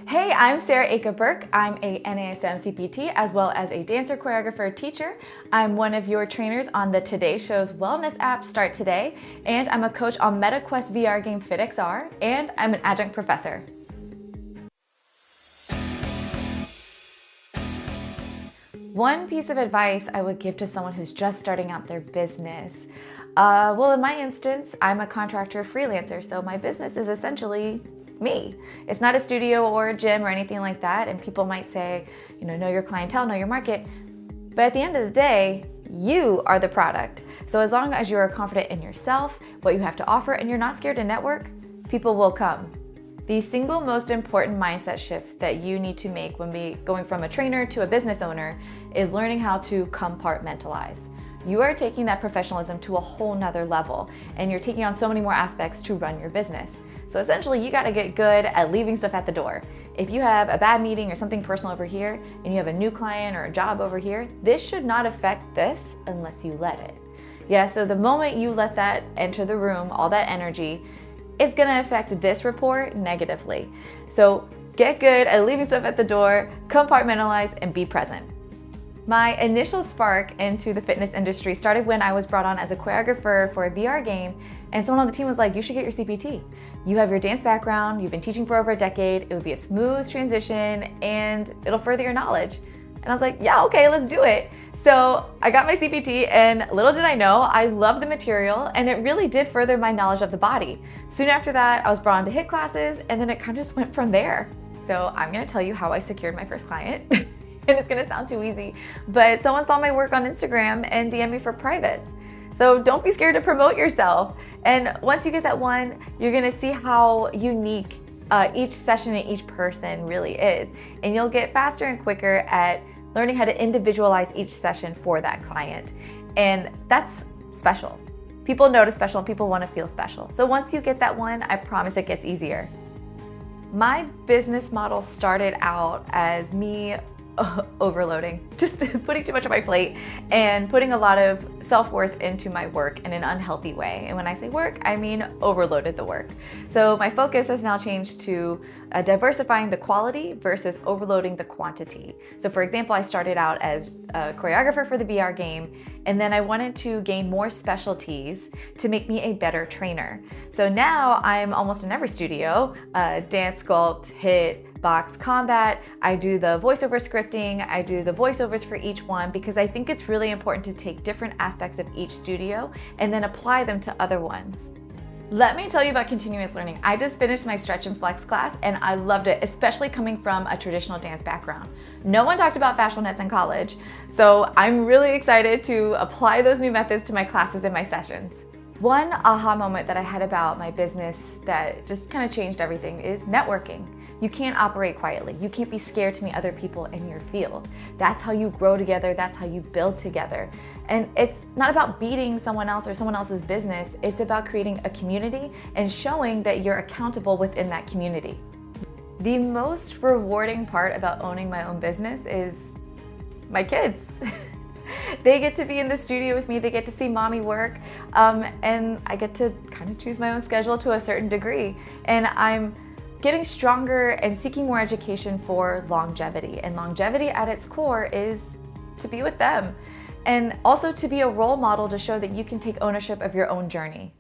Hey, I'm Eika Burke. I'm a NASM CPT as well as a dancer, choreographer, teacher. I'm one of your trainers on the Today Show's wellness app Start Today, and I'm a coach on MetaQuest VR game FitXR, and I'm an adjunct professor. One piece of advice I would give to someone who's just starting out their business. Well, in my instance, I'm a contractor freelancer, so my business is essentially me. It's not a studio or a gym or anything like that, and people might say, know your clientele, know your market, but at the end of the day, you are the product. So as long as you are confident in yourself, what you have to offer, and you're not scared to network, people will come. The single most important mindset shift that you need to make when going from a trainer to a business owner is learning how to compartmentalize. You are taking that professionalism to a whole nother level, and you're taking on so many more aspects to run your business. So essentially, you gotta get good at leaving stuff at the door. If you have a bad meeting or something personal over here, and you have a new client or a job over here, this should not affect this unless you let it. Yeah, so the moment you let that enter the room, all that energy, it's gonna affect this report negatively. So get good at leaving stuff at the door, compartmentalize, and be present. My initial spark into the fitness industry started when I was brought on as a choreographer for a VR game, and someone on the team was like, you should get your CPT. You have your dance background, you've been teaching for over a decade, it would be a smooth transition, and it'll further your knowledge. And I was like, yeah, okay, let's do it. So I got my CPT, and little did I know, I loved the material, and it really did further my knowledge of the body. Soon after that, I was brought on to HIIT classes, and then it kind of just went from there. So I'm gonna tell you how I secured my first client. And it's gonna sound too easy, but someone saw my work on Instagram and DM'd me for privates. So don't be scared to promote yourself. And once you get that one, you're gonna see how unique each session and each person really is. And you'll get faster and quicker at learning how to individualize each session for that client. And that's special. People notice special and people wanna feel special. So once you get that one, I promise it gets easier. My business model started out as me overloading, just putting too much on my plate and putting a lot of self-worth into my work in an unhealthy way. And when I say work, I mean overloaded the work. So my focus has now changed to diversifying the quality versus overloading the quantity. So for example, I started out as a choreographer for the VR game, and then I wanted to gain more specialties to make me a better trainer. So now I'm almost in every studio, dance, sculpt, HIIT, box, combat. I do the voiceover scripting, I do the voiceovers for each one because I think it's really important to take different aspects of each studio and then apply them to other ones. Let me tell you about continuous learning. I just finished my stretch and flex class and I loved it, especially coming from a traditional dance background. No one talked about fascial nets in college, so I'm really excited to apply those new methods to my classes and my sessions. One aha moment that I had about my business that just kind of changed everything is networking. You can't operate quietly. You can't be scared to meet other people in your field. That's how you grow together. That's how you build together. And it's not about beating someone else or someone else's business. It's about creating a community and showing that you're accountable within that community. The most rewarding part about owning my own business is my kids. They get to be in the studio with me, they get to see mommy work, and I get to kind of choose my own schedule to a certain degree. And I'm getting stronger and seeking more education for longevity. And longevity at its core is to be with them. And also to be a role model to show that you can take ownership of your own journey.